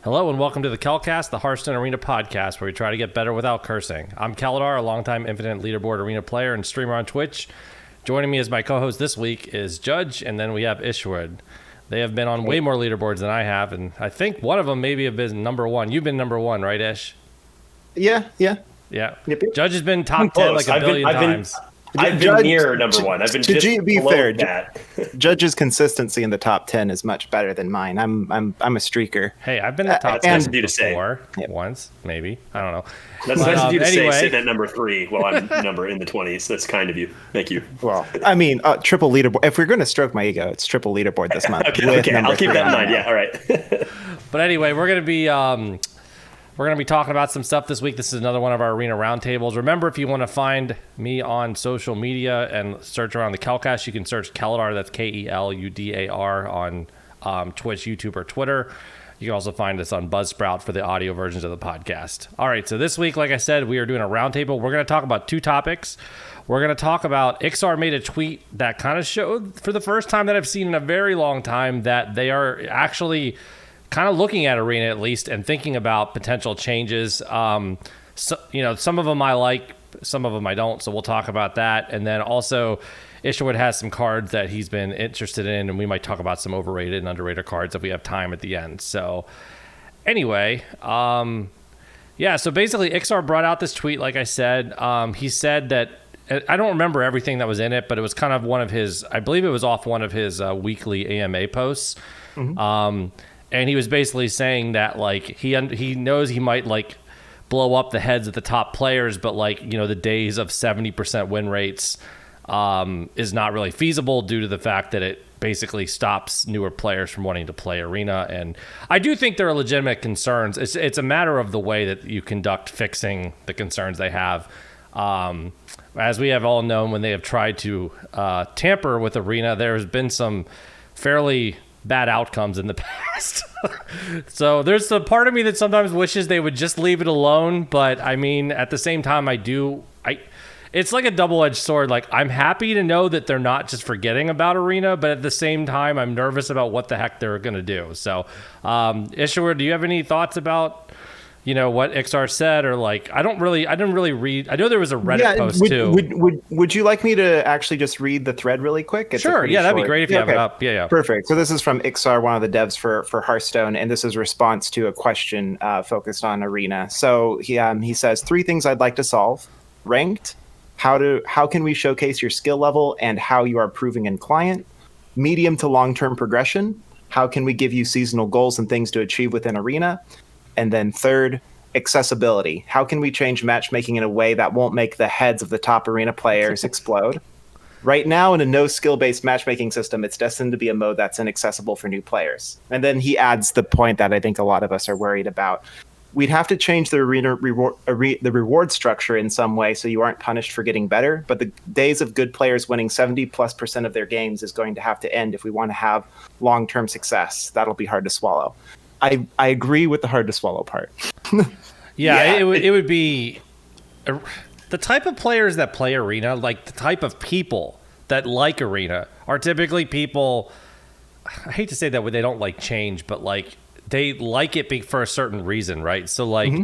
Hello and welcome to the Kelcast, the Hearthstone Arena podcast, where we try to get better without cursing. I'm Kaladar, a longtime Infinite Leaderboard Arena player and streamer on Twitch. Joining me as my co-host this week is Judge, and then we have Isherwood. They have been on way more leaderboards than I have, and I think one of them maybe have been number one. You've been number one, right, Ish? Yeah. Yep. Judge has been top 10 like a billion times. I've been near number one. I've been just below fair, that. Judge's consistency in the top 10 is much better than mine. I'm a streaker. Hey, I've been in the top 10 nice of you to say. before, once, maybe. I don't know. That's nice of you to say, sitting at number 3 while I'm number in the 20s. That's kind of you. Thank you. Well, I mean, triple leaderboard. If we're going to stroke my ego, it's triple leaderboard this month. Okay, I'll keep that in mind. Yeah, all right. But anyway, we're going to be talking about some stuff this week. This is another one of our Arena Roundtables. Remember, if you want to find me on social media and search around the Kelcast, you can search Keludar, that's Keludar, on Twitch, YouTube, or Twitter. You can also find us on Buzzsprout for the audio versions of the podcast. All right, so this week, like I said, we are doing a roundtable. We're going to talk about two topics. We're going to talk about Iksar made a tweet that kind of showed, for the first time that I've seen in a very long time, that they are actually kind of looking at Arena at least and thinking about potential changes. Some of them I like, some of them I don't. So we'll talk about that. And then also Isherwood has some cards that he's been interested in, and we might talk about some overrated and underrated cards if we have time at the end. So anyway, so basically Iksar brought out this tweet, like I said. He said that, I don't remember everything that was in it, but it was kind of one of his, I believe it was off one of his weekly AMA posts. Mm-hmm. And he was basically saying that, like, he knows he might, like, blow up the heads of the top players, but, like, you know, the days of 70% win rates is not really feasible due to the fact that it basically stops newer players from wanting to play Arena. And I do think there are legitimate concerns. It's a matter of the way that you conduct fixing the concerns they have. As we have all known, when they have tried to tamper with Arena, there has been some fairly bad outcomes in the past. So there's a part of me that sometimes wishes they would just leave it alone, but I mean, at the same time, it's like a double-edged sword. Like, I'm happy to know that they're not just forgetting about Arena, but at the same time, I'm nervous about what the heck they're going to do. So, Isherwood, do you have any thoughts about, you know, what Iksar said? Or, like, I didn't really read. I know there was a Reddit post too. Would you like me to actually just read the thread really quick? It's sure. Yeah, that'd be great if you have it up. Yeah. Perfect. So this is from Iksar, one of the devs for Hearthstone, and this is a response to a question focused on Arena. So he says 3 things I'd like to solve: ranked, how can we showcase your skill level and how you are improving in client; medium to long-term progression, how can we give you seasonal goals and things to achieve within Arena; and then third, accessibility. How can we change matchmaking in a way that won't make the heads of the top Arena players explode? Right now, in a no skill-based matchmaking system, it's destined to be a mode that's inaccessible for new players. And then he adds the point that I think a lot of us are worried about. We'd have to change the the reward structure in some way so you aren't punished for getting better. But the days of good players winning 70+% of their games is going to have to end if we want to have long-term success. That'll be hard to swallow. I agree with the hard to swallow part. It would be the type of players that play Arena, like the type of people that like Arena are typically people, I hate to say that when they don't like change, but like they like it for a certain reason, right? So like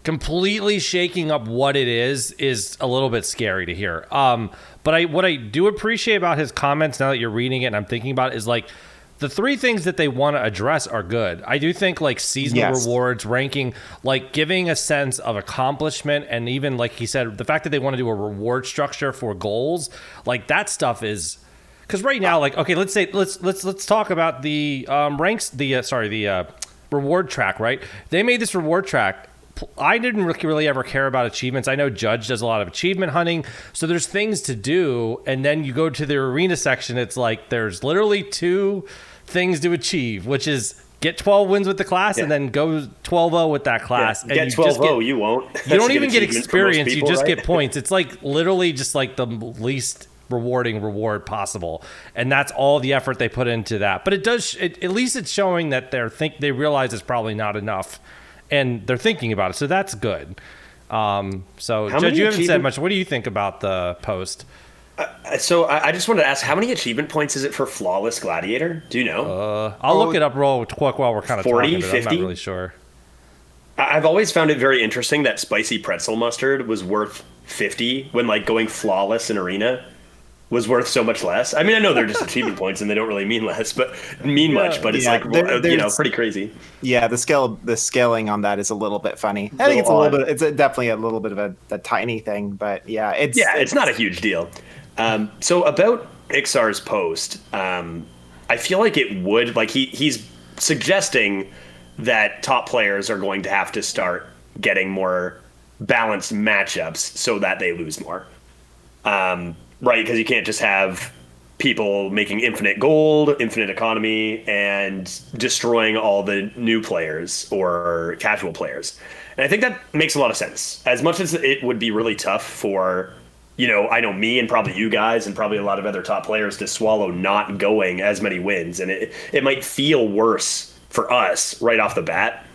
completely shaking up what it is a little bit scary to hear. But what I do appreciate about his comments now that you're reading it and I'm thinking about it is like, the 3 things that they want to address are good. I do think like seasonal rewards, ranking, like giving a sense of accomplishment, and even like he said, the fact that they want to do a reward structure for goals, like that stuff is, because right now, like, okay, let's talk about the reward track, right? They made this reward track. I didn't really ever care about achievements. I know Judge does a lot of achievement hunting, so there's things to do, and then you go to the Arena section, it's like there's literally 2 things to achieve, which is get 12 wins with the class and then go 12-0 with that class. Yeah, and get 12-0, you won't. You don't even get experience, you just get points. It's like literally just like the least rewarding reward possible, and that's all the effort they put into that. But at least it's showing that they realize it's probably not enough, and they're thinking about it, so that's good. So Judge, you haven't said much. What do you think about the post? So I just wanted to ask, how many achievement points is it for Flawless Gladiator? Do you know? I'll look it up real quick while we're kind of 40, talking, but 50? I'm not really sure. I've always found it very interesting that spicy pretzel mustard was worth 50 when like going flawless in Arena was worth so much less. I mean, I know they're just achievement points and they don't really mean much, but it's like pretty crazy. Yeah, the scaling on that is a little bit funny. I think it's a little bit. It's definitely a little bit of a tiny thing, but yeah, it's not a huge deal. So about Iksar's post, I feel like it would like he's suggesting that top players are going to have to start getting more balanced matchups so that they lose more. Right, because you can't just have people making infinite gold, infinite economy, and destroying all the new players or casual players. And I think that makes a lot of sense. As much as it would be really tough for, I know me and probably you guys and probably a lot of other top players to swallow not going as many wins. And it might feel worse for us right off the bat.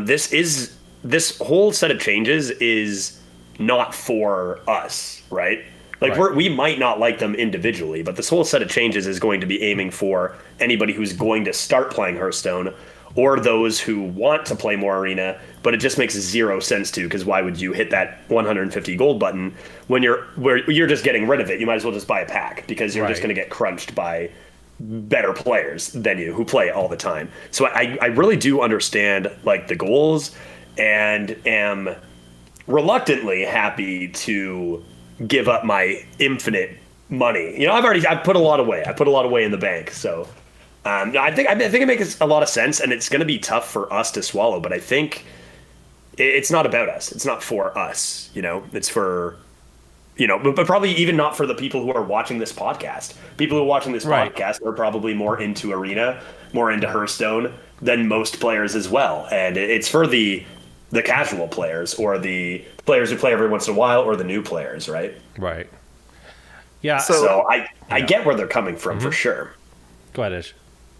This whole set of changes is not for us, right? Like we might not like them individually, but this whole set of changes is going to be aiming for anybody who's going to start playing Hearthstone or those who want to play more Arena, but it just makes zero sense to, because why would you hit that 150 gold button when you're just getting rid of it? You might as well just buy a pack because you're just going to get crunched by better players than you who play all the time. So I really do understand like the goals and am reluctantly happy to give up my infinite money. I've put a lot away. I put a lot away in the bank. So I think it makes a lot of sense, and it's going to be tough for us to swallow. But I think it's not about us. It's not for us. It's for but probably even not for the people who are watching this podcast. People who are watching this podcast are probably more into Arena, more into Hearthstone than most players as well. And it's for the casual players or the players who play every once in a while or the new players, right? Right. Yeah. So I get where they're coming from for sure. Go ahead, Ish.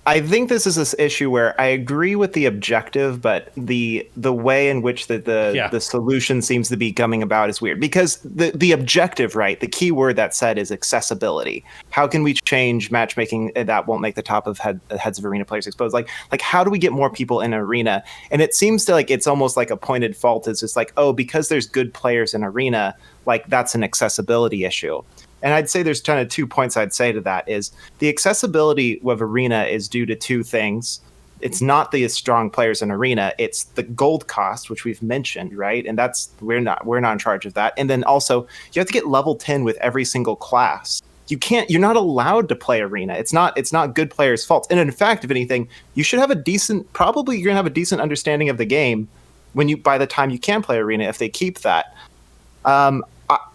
I think this is this issue where I agree with the objective, but the way in which the solution seems to be coming about is weird, because the objective, right? The key word that said is accessibility. How can we change matchmaking that won't make the top of heads of Arena players exposed? Like how do we get more people in Arena? And it seems to it's almost like a pointed fault. It's just like, oh, because there's good players in Arena, like that's an accessibility issue. And I'd say there's kind of 2 points I'd say to that is the accessibility of Arena is due to two things. It's not the strong players in Arena, it's the gold cost, which we've mentioned, right? And we're not in charge of that. And then also you have to get level 10 with every single class. You're not allowed to play Arena. It's not good players' fault. And in fact, if anything, you should have you're going to have a decent understanding of the game by the time you can play Arena if they keep that.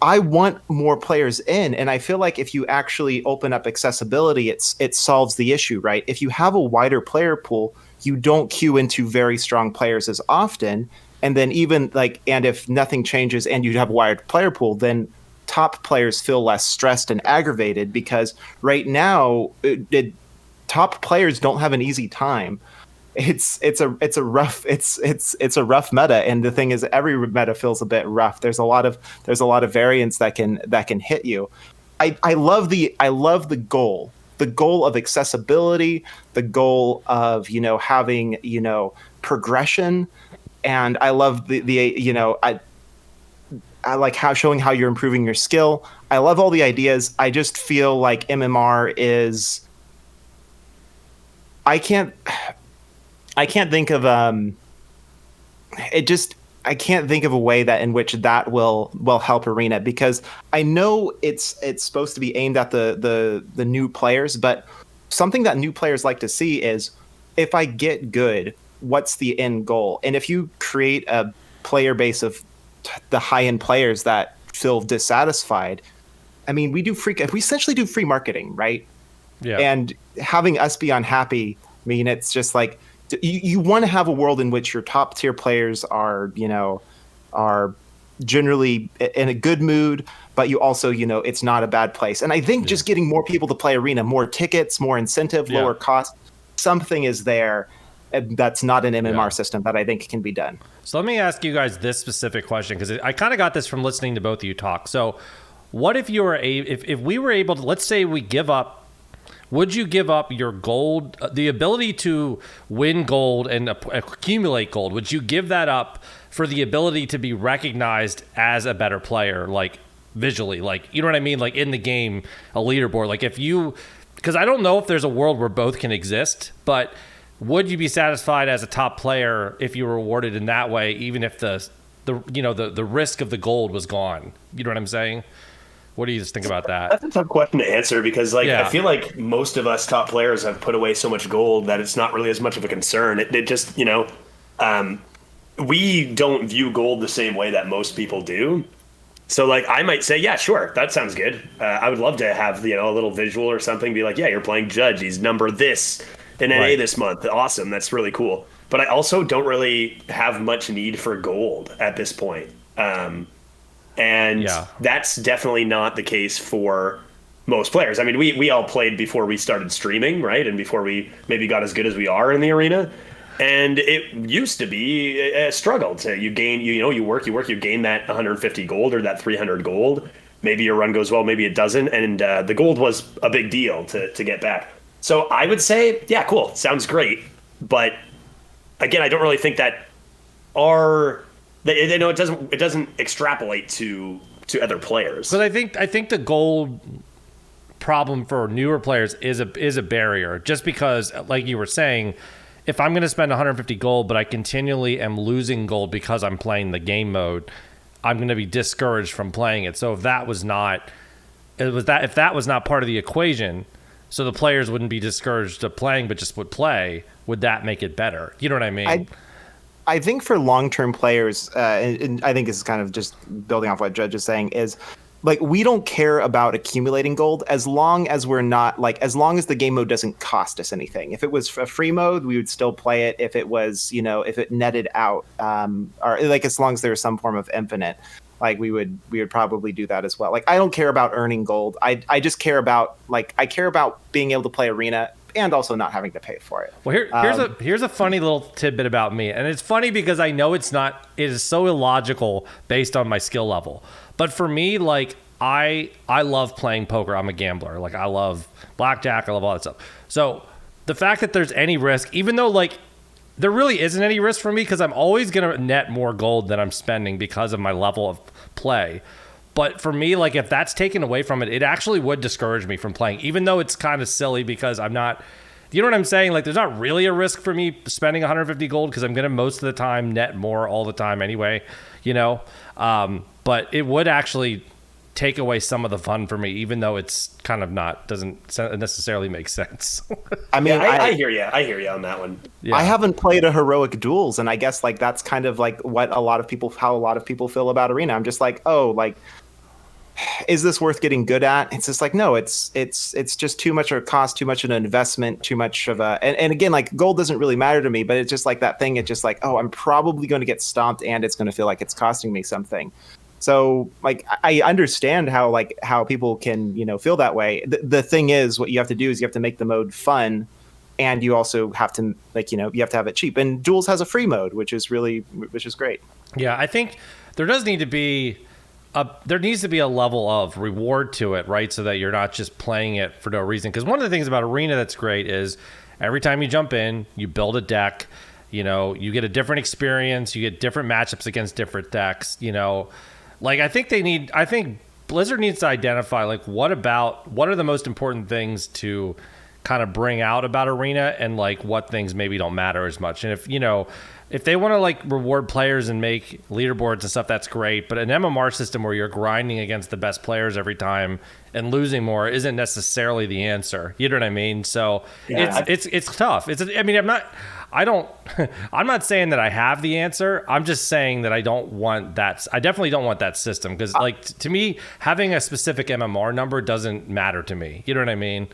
I want more players in, and I feel like if you actually open up accessibility, it solves the issue, right? If you have a wider player pool, you don't queue into very strong players as often, and then and if nothing changes and you have a wired player pool, then top players feel less stressed and aggravated, because right now top players don't have an easy time. It's a rough meta, and the thing is every meta feels a bit rough. There's a lot of variance that can hit you. I love the goal of accessibility, the goal of having progression, and I love I like showing how you're improving your skill. I love all the ideas. I just feel like MMR is I can't think of I can't think of a way in which that will help Arena, because I know it's supposed to be aimed at the new players, but something that new players like to see is, if I get good, what's the end goal? And if you create a player base of the high-end players that feel dissatisfied, I mean, we essentially do free marketing, right? Yeah. And having us be unhappy, I mean, it's just like, you want to have a world in which your top tier players are generally in a good mood, but you also, it's not a bad place. And I think just getting more people to play Arena, more tickets, more incentive, lower cost, something is there that's not an MMR system that I think can be done. So let me ask you guys this specific question, because I kind of got this from listening to both of you talk. So what if you were if we were able to, let's say we give up would you give up your gold, the ability to win gold and accumulate gold? Would you give that up for the ability to be recognized as a better player, like visually, like, you know what I mean? Like in the game, a leaderboard, like if you, because I don't know if there's a world where both can exist, but would you be satisfied as a top player if you were rewarded in that way, even if the risk of the gold was gone? You know what I'm saying? What do you just think about that? That's a tough question to answer because, like, I feel like most of us top players have put away so much gold that it's not really as much of a concern. It just, we don't view gold the same way that most people do. So, like, I might say, yeah, sure, that sounds good. I would love to have, a little visual or something, be like, yeah, you're playing Judge. He's number this in NA this month. Awesome. That's really cool. But I also don't really have much need for gold at this point. And that's definitely not the case for most players. I mean, we all played before we started streaming, right? And before we maybe got as good as we are in the arena. And it used to be a struggle to you work, you gain that 150 gold or that 300 gold. Maybe your run goes well, maybe it doesn't. And the gold was a big deal to get back. So I would say, yeah, cool. Sounds great. But again, I don't really think that it doesn't extrapolate to other players. But I think the gold problem for newer players is a barrier, just because, like you were saying, if I'm going to spend 150 gold, but I continually am losing gold because I'm playing the game mode, I'm going to be discouraged from playing it. So if that was not part of the equation, so the players wouldn't be discouraged of playing, but just would play, would that make it better? You know what I mean? I think for long-term players, and I think this is kind of just building off what Judge is saying, is like we don't care about accumulating gold as long as as long as the game mode doesn't cost us anything. If it was a free mode, we would still play it. If it was, if it netted out, or like as long as there was some form of infinite, like we would probably do that as well. Like I don't care about earning gold. I just care about being able to play Arena and also not having to pay for it. Well, here's a funny little tidbit about me, and it's funny because I know it is so illogical based on my skill level. But for me, like I love playing poker. I'm a gambler. Like I love blackjack. I love all that stuff. So the fact that there's any risk, even though like there really isn't any risk for me because I'm always gonna net more gold than I'm spending because of my level of play. But for me, like if that's taken away from it, it actually would discourage me from playing, even though it's kind of silly because I'm not, you know what I'm saying? Like there's not really a risk for me spending 150 gold because I'm going to most of the time net more all the time anyway, but it would actually take away some of the fun for me, even though it's kind of doesn't necessarily make sense. I mean, I hear you. I hear you on that one. Yeah. I haven't played a heroic duels, and I guess like that's kind of like how a lot of people feel about Arena. I'm just like, oh, like, is this worth getting good at? It's just like, no, it's just too much of a cost, too much of an investment, too much of a, and again, like gold doesn't really matter to me, but it's just like that thing. It's just like, oh, I'm probably going to get stomped and it's going to feel like it's costing me something. So like, I understand how people can, feel that way. The thing is, what you have to do is you have to make the mode fun, and you also have to you have to have it cheap. And Duels has a free mode, which is great. Yeah. I think there needs to be a level of reward to it, right? So that you're not just playing it for no reason. Because one of the things about Arena that's great is every time you jump in, you build a deck, you get a different experience, you get different matchups against different decks, Like I think Blizzard needs to identify like what are the most important things to kind of bring out about Arena, and like what things maybe don't matter as much. And if they want to like reward players and make leaderboards and stuff, that's great. But an MMR system where you're grinding against the best players every time and losing more isn't necessarily the answer. You know what I mean? So it's tough. I'm not saying that I have the answer. I'm just saying that I definitely don't want that system, because like to me, having a specific MMR number doesn't matter to me. You know what I mean?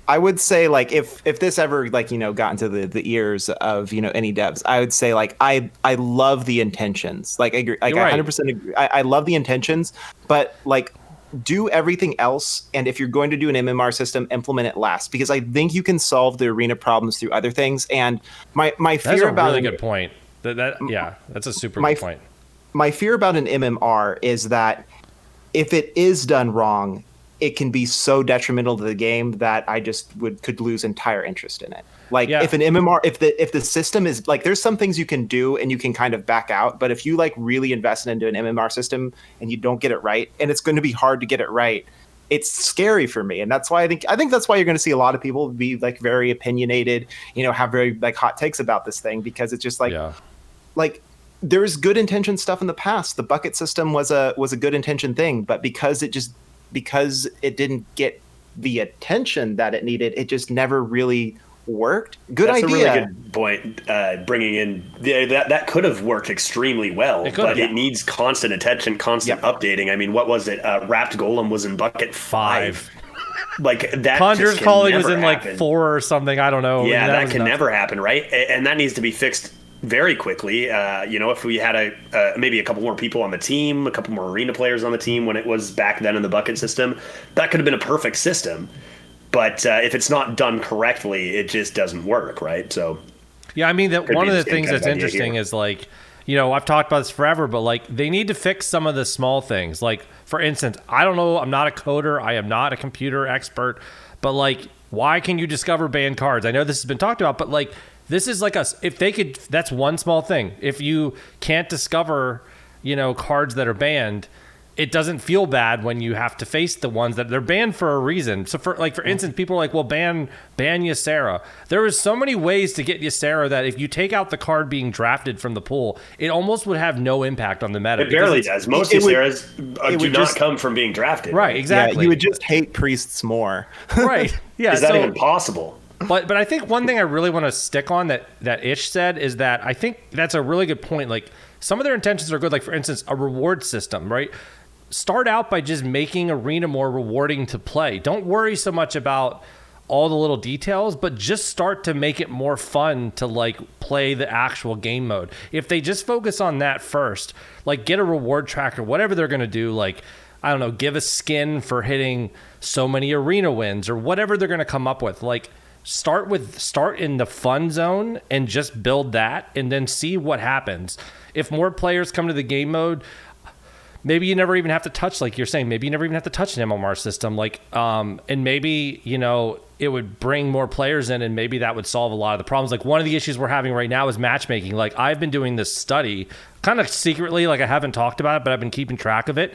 I would say like if this ever got into the ears of any devs, I would say like I love the intentions. Like I agree, like I 100% agree. I love the intentions, but like do everything else, and if you're going to do an MMR system, implement it last, because I think you can solve the Arena problems through other things. And my fear that's a about really good point. That's a super good point. My fear about an MMR is that if it is done wrong, it can be so detrimental to the game that I just could lose entire interest in it. Like Yeah. if an MMR, if the system is like, there's some things you can do and you can kind of back out, but if you like really invest into an MMR system and you don't get it right, and it's going to be hard to get it right, it's scary for me. And that's why I think that's why you're going to see a lot of people be like very opinionated, have very like hot takes about this thing, because it's just like, like there's good intention stuff in the past. The bucket system was a good intention thing, but because it didn't get the attention that it needed, it just never really worked. That's idea. That's a really good point. Bringing in that could have worked extremely well, but it needs constant attention, constant updating. I mean, what was it? Wrapped Golem was in bucket 5. Like that. Conjurer's Calling was in like 4 or something. I don't know. Yeah, that can never happen, right? And that needs to be fixed very quickly. If we had maybe a couple more people on the team, a couple more arena players on the team when it was back then in the bucket system, that could have been a perfect system. But if it's not done correctly, it just doesn't work, right? So, yeah, I mean, one of the things that's interesting is like, I've talked about this forever, but like they need to fix some of the small things. Like, for instance, I don't know, I'm not a coder, I am not a computer expert, but like, why can you discover banned cards? I know this has been talked about, but like, this is like if they could, that's one small thing. If you can't discover, cards that are banned, it doesn't feel bad when you have to face the ones that they're banned for a reason. So for instance, people are like, well, ban Ysera. There is so many ways to get Ysera that if you take out the card being drafted from the pool, it almost would have no impact on the meta. It barely does. Most Yseras do not come from being drafted. Right, exactly. Yeah, you would just hate priests more. Right. Yeah. Is that even possible? But I think one thing I really want to stick on that Ish said is that I think that's a really good point. Like, some of their intentions are good. Like, for instance, a reward system, right? Start out by just making Arena more rewarding to play. Don't worry so much about all the little details, but just start to make it more fun to like play the actual game mode. If they just focus on that first, like get a reward tracker, whatever they're going to do, like, I don't know, give a skin for hitting so many arena wins or whatever they're going to come up with. Like, start in the fun zone and just build that and then see what happens. If more players come to the game mode, maybe you never even have to touch, like you're saying, maybe you never even have to touch an MMR system. Like, and maybe, it would bring more players in and maybe that would solve a lot of the problems. Like, one of the issues we're having right now is matchmaking. Like, I've been doing this study kind of secretly, like I haven't talked about it, but I've been keeping track of it.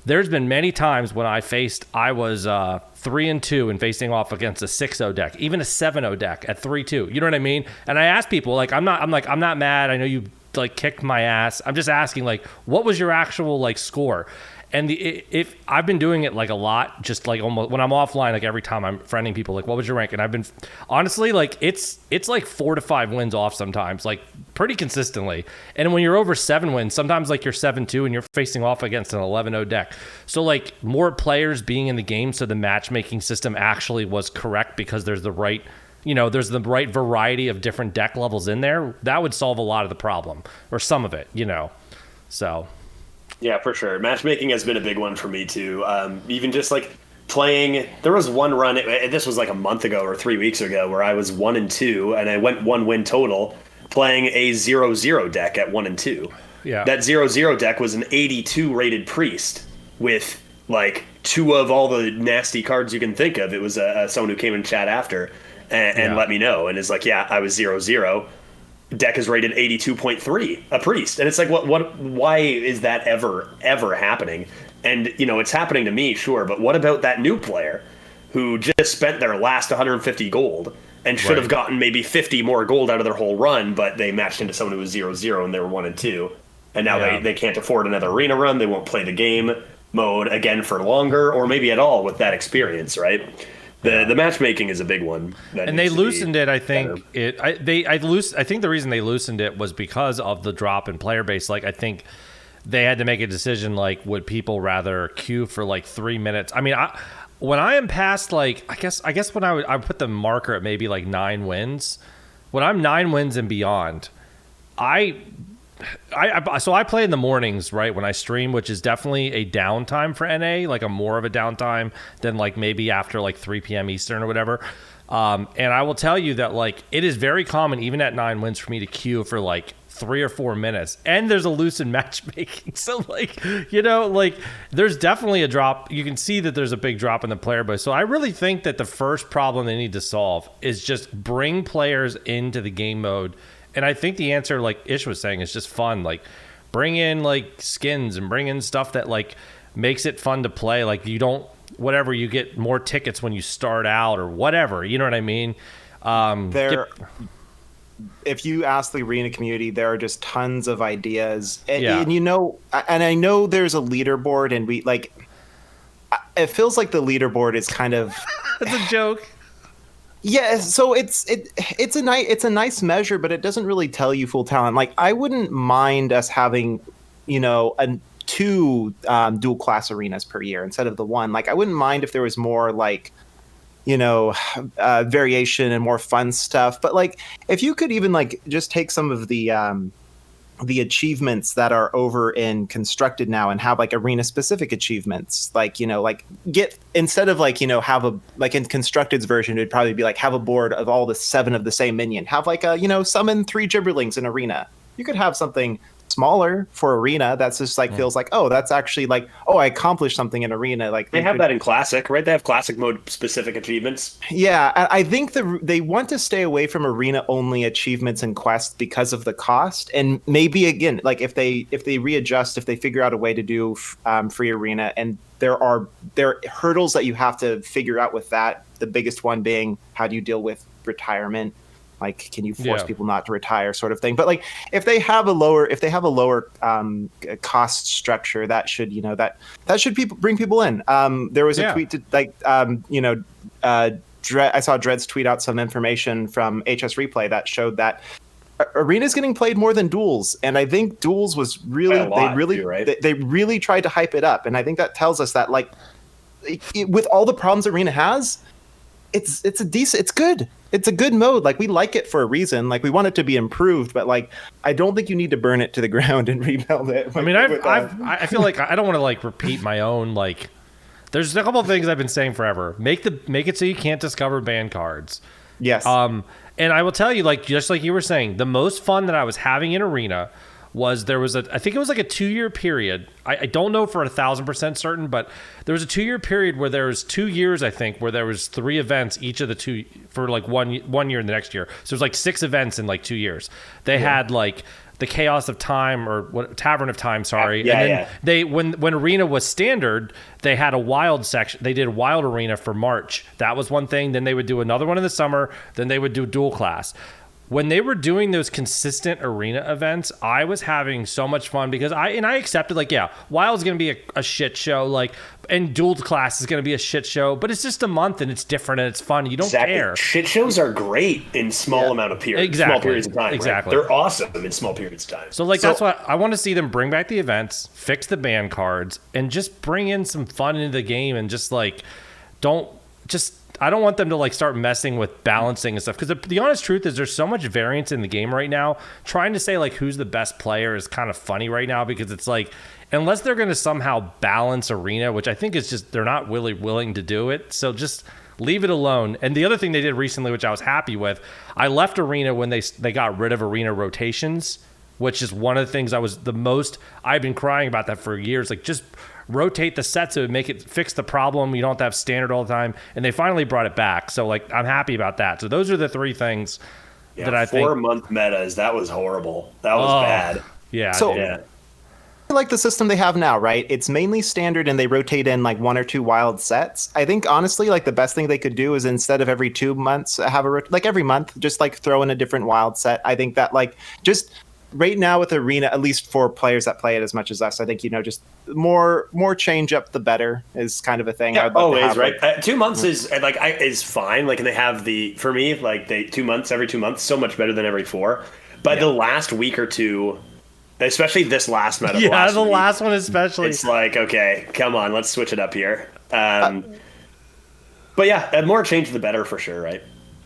There's been many times when I was 3-2 and facing off against a 6-0 deck, even a 7-0 deck at 3-2. You know what I mean? And I asked people, like, I'm not mad. I know you like kicked my ass. I'm just asking, like, what was your actual like score? And if I've been doing it like a lot, just like almost when I'm offline, like every time I'm friending people, like, what was your rank? And I've been honestly, like, it's like 4 to 5 wins off sometimes, like pretty consistently. And when you're over 7 wins, sometimes like you're 7-2 and you're facing off against an 11-0 deck. So like more players being in the game, so the matchmaking system actually was correct because there's the right, there's the right variety of different deck levels in there. That would solve a lot of the problem, or some of it, so. Yeah, for sure. Matchmaking has been a big one for me too. Even just like playing, there was one run, this was like a month ago or 3 weeks ago, where I was 1-2 and I went 1 win total playing a 0-0 deck at 1-2. Yeah. That 0-0 deck was an 82 rated priest with like 2 of all the nasty cards you can think of. It was someone who came in chat after and let me know and is like, yeah, I was 0-0. Deck is rated 82.3, a priest. And it's like, why is that ever happening? And, it's happening to me, sure, but what about that new player who just spent their last 150 gold and should have gotten maybe 50 more gold out of their whole run, but they matched into someone who was 0-0 and they were 1-2. And now they can't afford another arena run. They won't play the game mode again for longer or maybe at all with that experience, right? The matchmaking is a big one, and they loosened it. I think I think the reason they loosened it was because of the drop in player base. Like, I think they had to make a decision. Like, would people rather queue for like 3 minutes? I mean, when I am past, like, I guess when I put the marker at maybe like 9 wins. When I'm 9 wins and beyond, so I play in the mornings, right, when I stream, which is definitely a downtime for NA, like a more of a downtime than like maybe after like 3 p.m. Eastern or whatever. And I will tell you that like it is very common, even at 9 wins, for me to queue for like 3 or 4 minutes, and there's a loosened matchmaking. So like, like there's definitely a drop. You can see that there's a big drop in the player base. So I really think that the first problem they need to solve is just bring players into the game mode. And I think the answer, like Ish was saying, is just fun. Like bring in like skins and bring in stuff that like makes it fun to play. Like you get more tickets when you start out or whatever. You know what I mean? If you ask the Arena community, there are just tons of ideas, and I know there's a leaderboard, and it feels like the leaderboard is kind of it's a joke. Yeah, so it's a nice measure, but it doesn't really tell you full talent. Like I wouldn't mind us having, two dual class arenas per year instead of the one. Like I wouldn't mind if there was more like variation and more fun stuff. But like, if you could even like just take some of the achievements that are over in Constructed now and have like arena specific achievements, like, like get, instead of like, have a, like in Constructed's version, it'd probably be like, have a board of all the 7 of the same minion, have like a, summon 3 gibberlings in arena. You could have something smaller for arena that's just like feels like, oh, that's actually like, oh, I accomplished something in arena. Like they have that in classic, right? They have classic mode specific achievements. Yeah, I think they want to stay away from arena only achievements and quests because of the cost. And maybe again, like if they readjust, if they figure out a way to do free arena, and there are hurdles that you have to figure out with that, the biggest one being how do you deal with retirement. Like, can you force people not to retire, sort of thing? But like, if they have a lower cost structure, that should bring people in. There was a tweet to I saw Dreads tweet out some information from HS Replay that showed that Arena's getting played more than Duels, and I think Duels was really they really tried to hype it up, and I think that tells us that like with all the problems Arena has, it's good. It's a good mode. Like we like it for a reason. Like we want it to be improved, but like I don't think you need to burn it to the ground and rebuild it. I mean, I feel like I don't want to like repeat my own like. There's a couple of things I've been saying forever. Make it so you can't discover ban cards. Yes. And I will tell you, like just like you were saying, the most fun that I was having in Arena was I think it was like a 2-year period. I don't know for 1,000% certain, but there was a 2-year period where there was 2 years, I think, where there was 3 events each of the 2 for like one year and the next year. So it was like 6 events in like 2 years. They had like the Chaos of Time Tavern of Time, sorry. Yeah, and then they when Arena was standard, they had a wild section. They did Wild Arena for March. That was one thing. Then they would do another one in the summer. Then they would do dual class. When they were doing those consistent arena events, I was having so much fun because I accepted like, yeah, Wild's going to be a shit show, like, and dual class is going to be a shit show, but it's just a month and it's different and it's fun. You don't care. Shit shows are great in small amount of periods, small periods of time. Exactly. Right? They're awesome in small periods of time. So like that's why I want to see them bring back the events, fix the ban cards, and just bring in some fun into the game and just like I don't want them to like start messing with balancing and stuff, because the honest truth is there's so much variance in the game right now. Trying to say like who's the best player is kind of funny right now, because it's like unless they're going to somehow balance Arena, which I think is just they're not really willing to do it. So just leave it alone. And the other thing they did recently, which I was happy with, I left Arena when they got rid of Arena rotations, which is one of the things I've been crying about that for years. Like just rotate the sets to make it fix the problem. You don't have to have standard all the time, and they finally brought it back. So like I'm happy about that. So those are the 3 things that I think 4-month metas. That was horrible. That was bad. Yeah. So yeah. I like the system they have now, right? It's mainly standard, and they rotate in like 1 or 2 wild sets. I think honestly, like the best thing they could do is instead of every 2 months have like every month, just like throw in a different wild set. I think that like just right now with Arena, at least for players that play it as much as us, I think, just more change up the better is kind of a thing. Yeah, always, right? 2 months is like is fine. Like, and they have for me, like 2 months, every 2 months, so much better than every 4. But the last week or two, especially this last meta, last one especially, it's like, okay, come on, let's switch it up here. But yeah, more change the better for sure, right?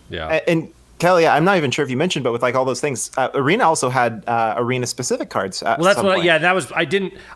Yeah. And Kelly, I'm not even sure if you mentioned, but with like all those things, Arena also had Arena specific cards. At Well, that's some what. point. Yeah, that was. I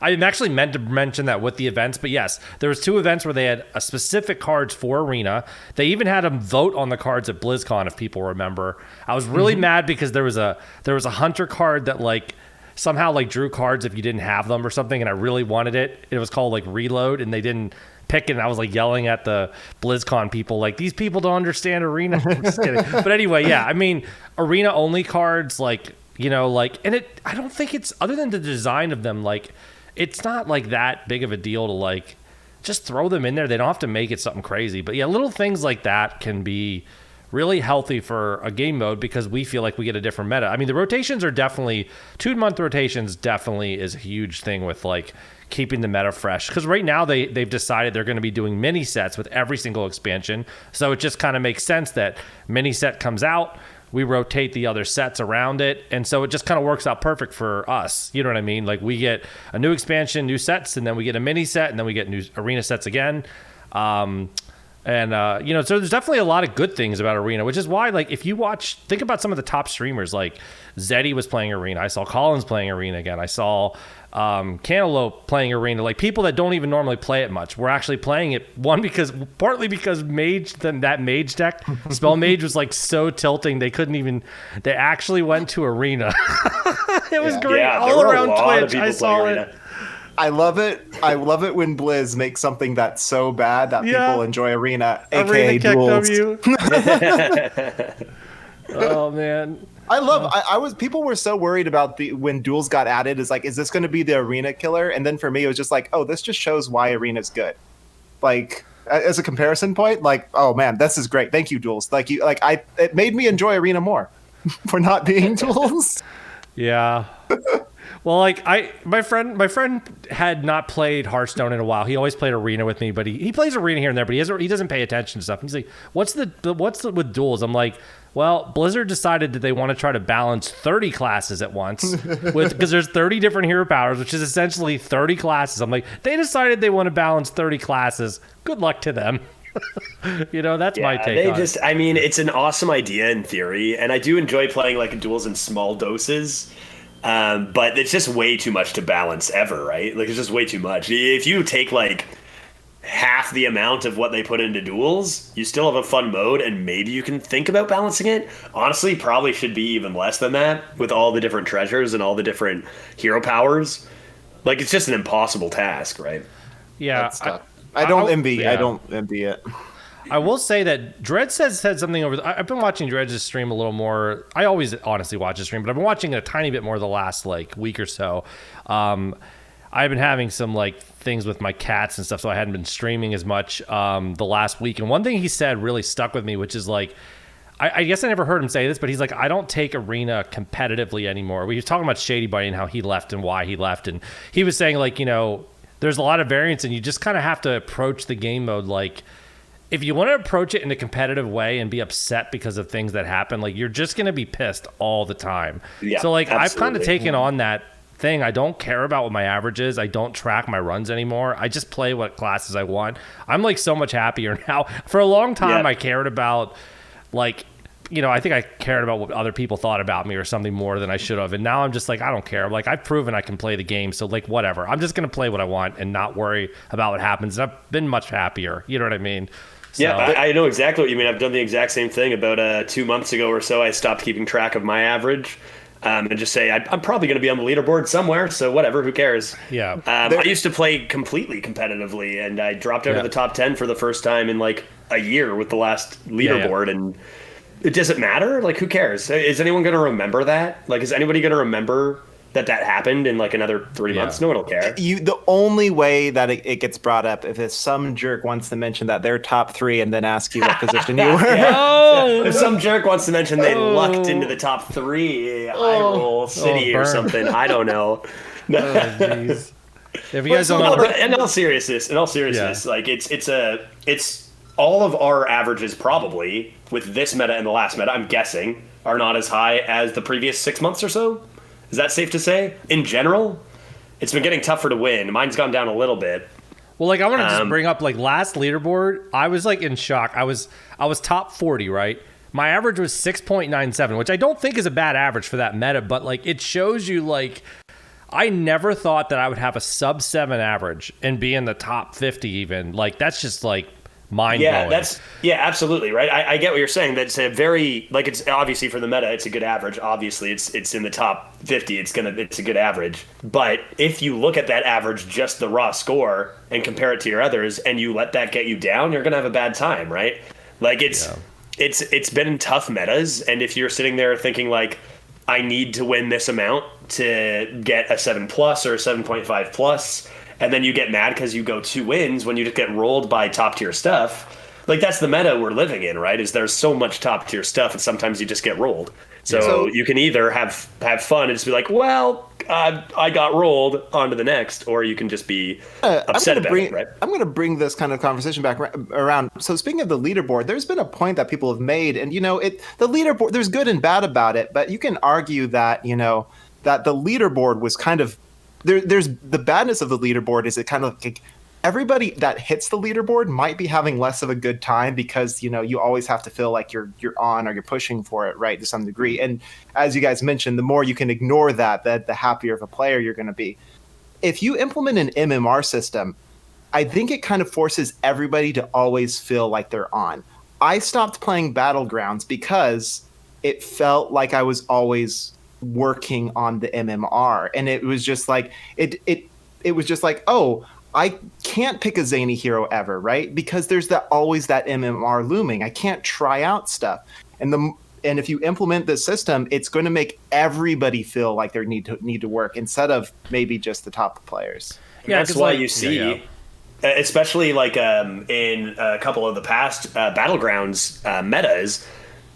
actually meant to mention that with the events, but yes, there was 2 events where they had a specific cards for Arena. They even had them vote on the cards at BlizzCon, if people remember. I was really mad because there was a hunter card that like somehow like drew cards if you didn't have them or something, and I really wanted it. It was called like Reload, and they didn't pick it. And I was like yelling at the BlizzCon people, like, these people don't understand Arena. I'm just kidding. But anyway, yeah, I mean, Arena only cards, like, you know, like, and it, I don't think it's, other than the design of them, like, it's not like that big of a deal to like just throw them in there. They don't have to make it something crazy. But yeah, little things like that can be really healthy for a game mode because we feel like we get a different meta. I mean, the rotations are definitely, 2-month rotations definitely is a huge thing with like keeping the meta fresh. Because right now they've decided they're going to be doing mini sets with every single expansion. So it just kind of makes sense that mini set comes out, we rotate the other sets around it. And so it just kind of works out perfect for us. You know what I mean? Like we get a new expansion, new sets, and then we get a mini set, and then we get new arena sets again. You know, so there's definitely a lot of good things about Arena, which is why, like, if you think about some of the top streamers, like Zeddy was playing Arena. I saw Collins playing Arena again. I saw Cantaloupe playing Arena. Like, people that don't even normally play it much were actually playing it. Partly because that Mage deck, Spell Mage, was like so tilting they actually went to Arena. It was great. Yeah, all around Twitch, I saw it. Arena. I love it. I love it when Blizz makes something that's so bad that people enjoy Arena, aka duels. Oh man. People were so worried about when duels got added, is like, is this going to be the Arena killer? And then for me, it was just like, oh, this just shows why Arena's good. Like, as a comparison point, like, oh man, this is great. Thank you, duels. It made me enjoy Arena more for not being duels. Yeah. Well, like my friend had not played Hearthstone in a while. He always played Arena with me, but he plays Arena here and there, but he doesn't pay attention to stuff. He's like, what's with duels? I'm like, well, Blizzard decided that they want to try to balance 30 classes at once because there's 30 different hero powers, which is essentially 30 classes. I'm like, they decided they want to balance 30 classes. Good luck to them. You know, that's my take on it. I mean, it's an awesome idea in theory, and I do enjoy playing like duels in small doses. But it's just way too much to balance ever, right? Like, it's just way too much. If you take like half the amount of what they put into duels, you still have a fun mode, and maybe you can think about balancing it. Honestly, probably should be even less than that with all the different treasures and all the different hero powers. Like, it's just an impossible task, right? Yeah. I don't envy it. I will say that Dred said something I've been watching Dred's stream a little more. I always honestly watch his stream, but I've been watching it a tiny bit more the last like week or so. I've been having some like things with my cats and stuff, so I hadn't been streaming as much the last week. And one thing he said really stuck with me, which is like, I guess I never heard him say this, but he's like, I don't take Arena competitively anymore. We were talking about Shady Bunny and how he left and why he left, and he was saying like, you know, there's a lot of variance, and you just kind of have to approach the game mode like, if you want to approach it in a competitive way and be upset because of things that happen, like, you're just going to be pissed all the time. Yeah, so like, absolutely. I've kind of taken on that thing. I don't care about what my average is. I don't track my runs anymore. I just play what classes I want. I'm like so much happier now. For a long time, I cared about like, you know, I think I cared about what other people thought about me or something more than I should have. And now I'm just like, I don't care. Like, I've proven I can play the game. So like, whatever. I'm just going to play what I want and not worry about what happens. And I've been much happier. You know what I mean? So, yeah, I know exactly what you mean. I've done the exact same thing. About 2 months ago or so, I stopped keeping track of my average and just say, I'm probably going to be on the leaderboard somewhere, so whatever, who cares? Yeah. I used to play completely competitively, and I dropped out of the top 10 for the first time in like a year with the last leaderboard, and it doesn't matter. Like, who cares? Is anyone going to remember that? Like, is anybody going to remember that happened in like another 3 months? No one will care. The only way that it gets brought up if some jerk wants to mention that they're top 3 and then ask you what position you were. If some jerk wants to mention they lucked into the top 3, Hyrule City or something, I don't know. Jeez. If you guys don't know, in all seriousness, like it's all of our averages probably with this meta and the last meta, I'm guessing, are not as high as the previous 6 months or so. Is that safe to say? In general, it's been getting tougher to win. Mine's gone down a little bit. Well, like, I want to just bring up, like, last leaderboard, I was like in shock. I was top 40, right? My average was 6.97, which I don't think is a bad average for that meta, but like it shows you like I never thought that I would have a sub 7 average and be in the top 50 even. Like that's just like mind blowing. Absolutely right. I get what you're saying. That's a very like it's obviously for the meta, it's a good average. Obviously, it's in the top 50. It's a good average. But if you look at that average, just the raw score, and compare it to your others, and you let that get you down, you're gonna have a bad time, right? Like it's been tough metas, and if you're sitting there thinking like, I need to win this amount to get a 7+ or a 7.5+. And then you get mad because you go 2 wins when you just get rolled by top tier stuff. Like that's the meta we're living in, right? Is there's so much top tier stuff, and sometimes you just get rolled. So you can either have fun and just be like, well, I got rolled, on to the next, or you can just be upset about it, right? I'm going to bring this kind of conversation back around. So speaking of the leaderboard, there's been a point that people have made, and the leaderboard, there's good and bad about it, but you can argue that that the leaderboard was kind of there's the badness of the leaderboard is it kind of like everybody that hits the leaderboard might be having less of a good time because you always have to feel like you're on or you're pushing for it, right, to some degree. And as you guys mentioned, the more you can ignore that the happier of a player you're going to be. If you implement an MMR system, I think it kind of forces everybody to always feel like they're on. I stopped playing Battlegrounds because it felt like I was always working on the MMR, and it was just like it was just like, oh, I can't pick a zany hero ever, right? Because there's always that MMR looming. I can't try out stuff. And if you implement this system, it's going to make everybody feel like they need to work instead of maybe just the top players. Yeah, that's why you see, especially like in a couple of the past Battlegrounds metas,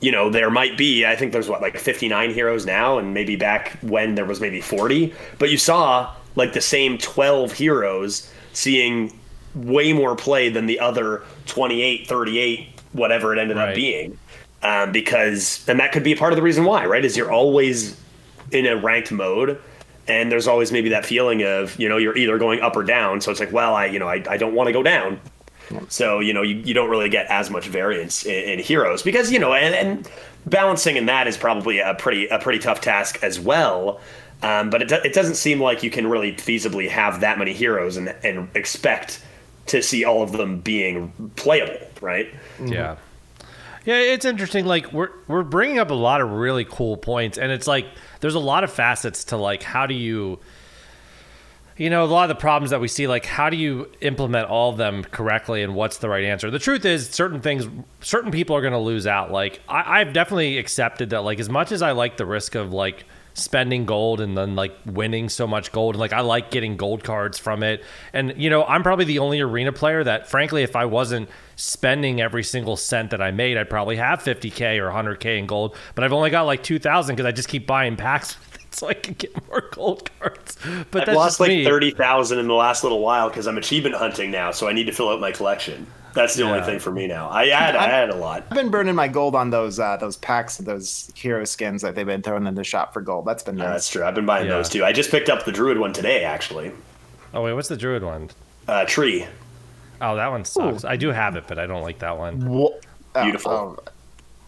there might be, I think there's like 59 heroes now, and maybe back when there was maybe 40, but you saw like the same 12 heroes seeing way more play than the other 28, 38, whatever it ended up being. Because that could be a part of the reason why, right? Is you're always in a ranked mode, and there's always maybe that feeling of, you're either going up or down. So it's like, well, I don't want to go down. So, you don't really get as much variance in heroes because, and balancing in that is probably a pretty tough task as well. But it doesn't seem like you can really feasibly have that many heroes and expect to see all of them being playable, right? Yeah. Yeah, it's interesting. Like we're bringing up a lot of really cool points, and it's like there's a lot of facets to like how do you a lot of the problems that we see, like how do you implement all of them correctly and what's the right answer? The truth is certain people are going to lose out. Like I've definitely accepted that, like as much as I like the risk of like spending gold and then like winning so much gold, and like I like getting gold cards from it. And I'm probably the only arena player that frankly, if I wasn't spending every single cent that I made, I'd probably have 50K or 100K in gold, but I've only got like 2,000 because I just keep buying packs so I can get more gold cards. But I've lost like 30,000 in the last little while because I'm achievement hunting now, so I need to fill out my collection. That's the only thing for me now. I had a lot. I've been burning my gold on those packs of those hero skins that they've been throwing in the shop for gold. That's been nice. That's true. I've been buying those too. I just picked up the Druid one today, actually. Oh wait, what's the Druid one? Tree. Oh, that one sucks. Ooh. I do have it, but I don't like that one. Beautiful.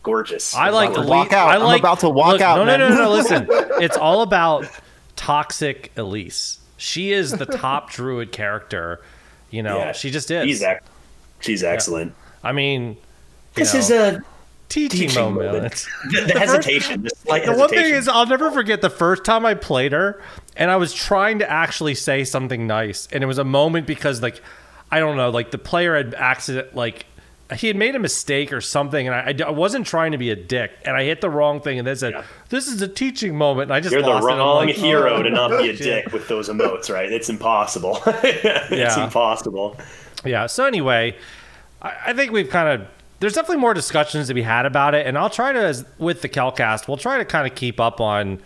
Gorgeous. I like to walk out. I'm about to walk out. No. Listen, it's all about toxic Elise. She is the top Druid character. She just is. She's excellent. Yeah. I mean, this is a teaching moment. The hesitation. The one thing is, I'll never forget the first time I played her, and I was trying to actually say something nice, and it was a moment because, like, I don't know, like the player had he had made a mistake or something, and I wasn't trying to be a dick, and I hit the wrong thing, and they said, "This is a teaching moment," and I just You're lost the wrong hero to not be a shit. Dick with those emotes, right? It's impossible. It's impossible. Yeah. So anyway, I think we've there's definitely more discussions to be had about it, and I'll try to, with the Kelcast, we'll try to kind of keep up on.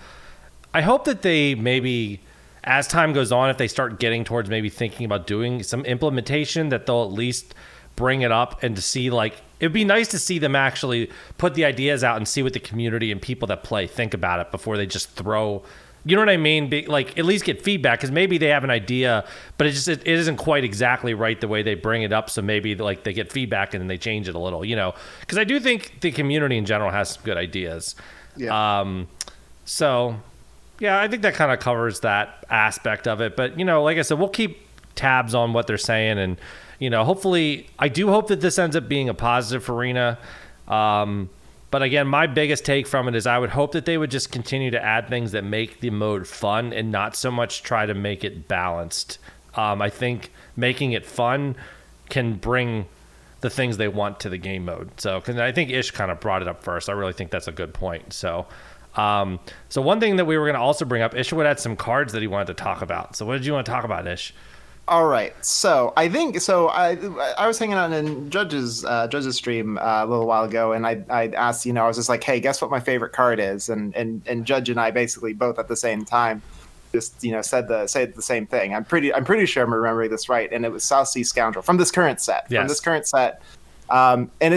I hope that they maybe, as time goes on, if they start getting towards maybe thinking about doing some implementation, that they'll at least bring it up and to see, like, it'd be nice to see them actually put the ideas out and see what the community and people that play think about it before they just throw You know what I mean? Like, at least get feedback, because maybe they have an idea, but it isn't quite exactly right the way they bring it up. So maybe like they get feedback and then they change it a little, because I do think the community in general has some good ideas. Yeah. So yeah, I think that kind of covers that aspect of it. But, like I said, we'll keep tabs on what they're saying. And, hopefully, I do hope that this ends up being a positive for Arena. But again, my biggest take from it is I would hope that they would just continue to add things that make the mode fun and not so much try to make it balanced. I think making it fun can bring the things they want to the game mode. So, because I think Ish kind of brought it up first. I really think that's a good point. So, one thing that we were going to also bring up, Isherwood had some cards that he wanted to talk about. So what did you want to talk about, Ish? All right, so I was hanging out in Judge's stream a little while ago, and I asked, I was just like, hey, guess what my favorite card is, and Judge and I basically both at the same time just said the same thing. I'm pretty sure I'm remembering this right, and it was South Sea Scoundrel from this current set. Yes. And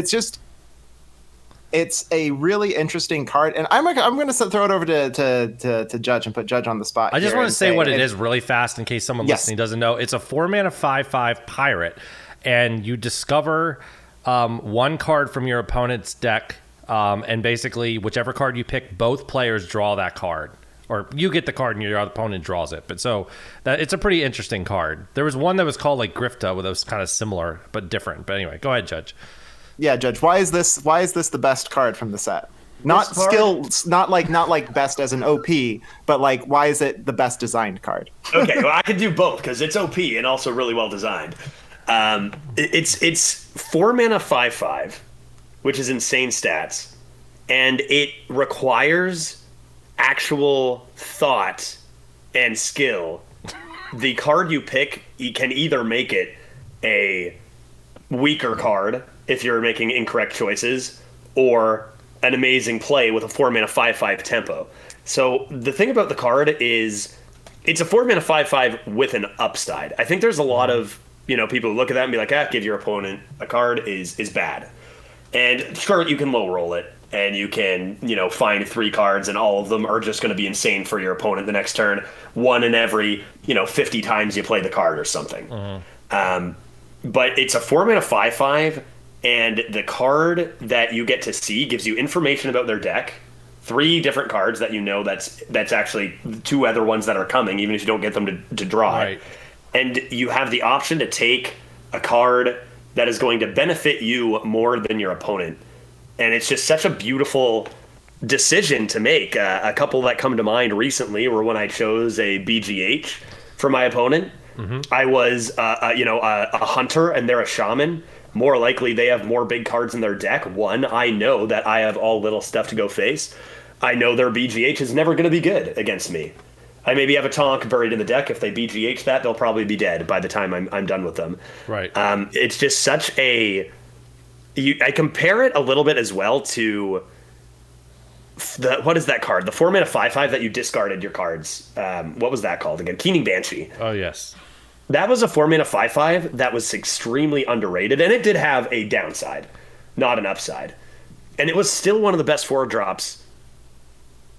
it's a really interesting card, and I'm going to throw it over to Judge and put Judge on the spot. I just want to say what it is really fast in case someone Yes. listening doesn't know. It's a 4-mana 5/5 pirate, and you discover one card from your opponent's deck, and basically whichever card you pick, both players draw that card. Or you get the card and your opponent draws it. But so that it's a pretty interesting card. There was one that was called like Grifta, where that was kind of similar but different. But anyway, go ahead, Judge. Yeah, Judge. Why is this the best card from the set? Not skill, not like best as an OP, but like why is it the best designed card? Okay, well I can do both because it's OP and also really well designed. It's 4-mana 5/5, which is insane stats, and it requires actual thought and skill. The card you pick, you can either make it a weaker card if you're making incorrect choices, or an amazing play with a 4-mana 5/5 tempo. So the thing about the card is it's a 4-mana 5/5 with an upside. I think there's a lot of people who look at that and be like, give your opponent a card is bad. And sure, you can low roll it and you can find 3 cards and all of them are just going to be insane for your opponent the next turn, one in every 50 times you play the card or something. But it's a 4-mana 5/5, and the card that you get to see gives you information about their deck, 3 different cards that that's actually 2 other ones that are coming, even if you don't get them to draw. Right. And you have the option to take a card that is going to benefit you more than your opponent. And it's just such a beautiful decision to make. A couple that come to mind recently were when I chose a BGH for my opponent. Mm-hmm. I was a hunter and they're a shaman. More likely they have more big cards in their deck. One, I know that I have all little stuff to go face. I know their BGH is never going to be good against me. I maybe have a Tonk buried in the deck. If they BGH that, they'll probably be dead by the time I'm done with them. Right. It's just such a... I compare it a little bit as well to... what is that card? The 4-mana 5/5 that you discarded your cards. What was that called again? Keening Banshee. Oh, yes. That was a 4-mana 5/5 that was extremely underrated, and it did have a downside, not an upside. And it was still one of the best 4-drops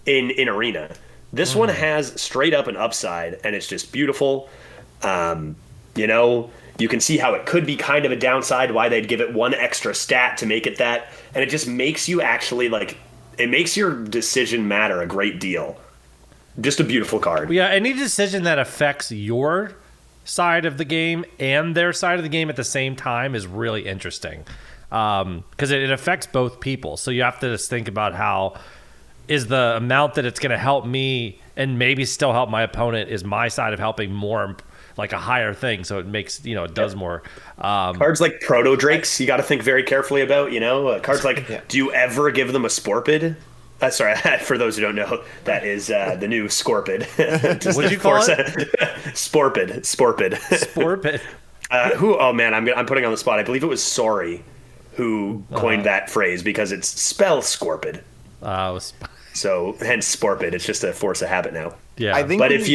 in Arena. This one has straight up an upside, and it's just beautiful. You can see how it could be kind of a downside, why they'd give it one extra stat to make it that, and it just makes you actually, it makes your decision matter a great deal. Just a beautiful card. Yeah, any decision that affects your side of the game and their side of the game at the same time is really interesting, because it affects both people. So you have to just think about how is the amount that it's going to help me and maybe still help my opponent, is my side of helping more, like a higher thing, so it makes it does more. Cards like Proto Drakes you got to think very carefully about. Cards like do you ever give them a Sporpid? Sorry, for those who don't know, that is the new Scorpid. What did you call it? Sporpid. Sporpid. Who? Oh man, I'm putting on the spot. I believe it was Sorry who coined that phrase because it's spell Scorpid. So hence Sporpid. It's just a force of habit now. Yeah. I think but if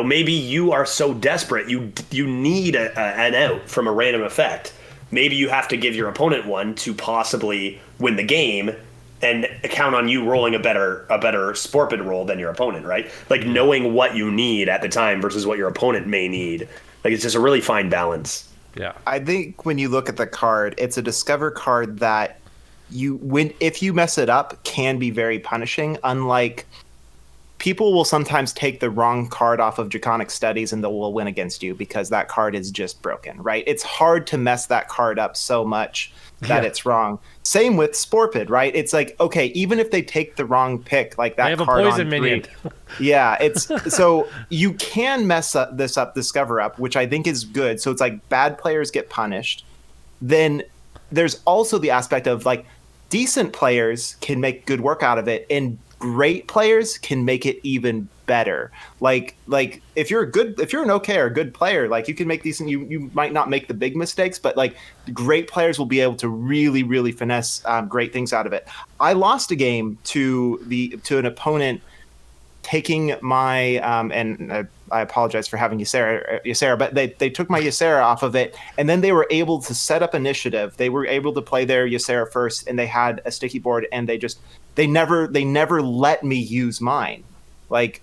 maybe you are so desperate you need an out from a random effect. Maybe you have to give your opponent one to possibly win the game. and count on you rolling a better Sporpid roll than your opponent, right? Like knowing what you need at the time versus what your opponent may need. Like it's just a really fine balance. Yeah. I think when you look at the card, it's a discover card that if you mess it up, can be very punishing. Unlike people will sometimes take the wrong card off of Draconic Studies and they will win against you because that card is just broken, right? It's hard to mess that card up so much that it's wrong. Same with Sporpid, right? It's like, okay, even if they take the wrong pick, like that they have card a poison on minion. yeah, it's so you can mess up discover up, which I think is good. So it's like bad players get punished. Then there's also the aspect of like decent players can make good work out of it, and great players can make it even better. Like if you're an okay or a good player, like you can make decent. You might not make the big mistakes, but like great players will be able to really, really finesse great things out of it. I lost a game to an opponent taking my and I apologize for having Ysera, but they took my Ysera off of it, and then they were able to set up initiative. They were able to play their Ysera first, and they had a sticky board, and they never let me use mine. Like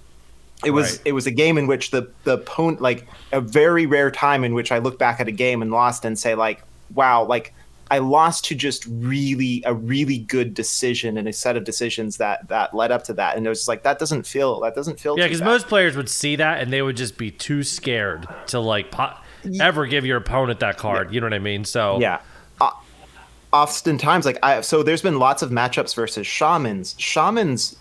it was a game in which the opponent, like a very rare time in which I look back at a game and lost and say like, wow, like I lost to just a really good decision and a set of decisions that led up to that. And it was just like, that doesn't feel Yeah, because most players would see that and they would just be too scared to like ever give your opponent that card. Yeah. You know what I mean? So yeah. Oftentimes, so there's been lots of matchups versus shamans. Shamans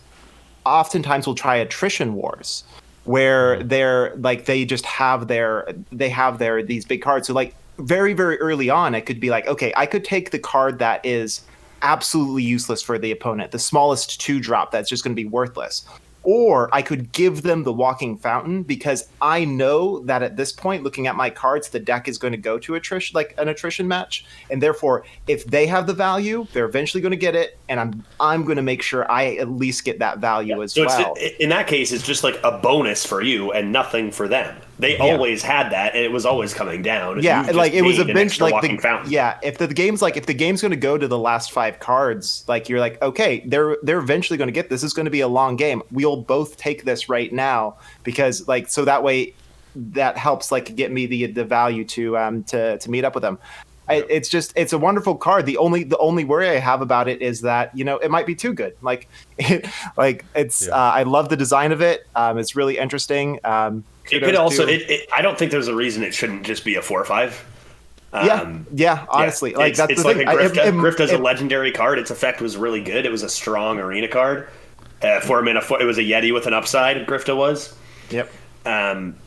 oftentimes will try attrition wars where they're like, they just have these big cards. So like, very, very early on, it could be like, okay, I could take the card that is absolutely useless for the opponent, the smallest 2-drop that's just going to be worthless. Or I could give them the Walking Fountain because I know that at this point, looking at my cards, the deck is going to go to an attrition match. And therefore, if they have the value, they're eventually going to get it. And I'm going to make sure I at least get that value as well. In that case, it's just like a bonus for you and nothing for them. They always had that, and it was always coming down. Yeah, like it was a bench, like fountain. Yeah, if the game's going to go to the last 5 cards, like you're like, okay, they're eventually going to get this. Is going to be a long game. We'll both take this right now because like so that way that helps like get me the value to meet up with them. It's a wonderful card. The only worry I have about it is that it might be too good. Like I love the design of it. It's really interesting. It could also. I don't think there's a reason it shouldn't just be a 4/5. Honestly, like that's it's the like thing. a Grifta's a legendary card. Its effect was really good. It was a strong arena card. 4 mana. It was a Yeti with an upside. Grifta was. Yep.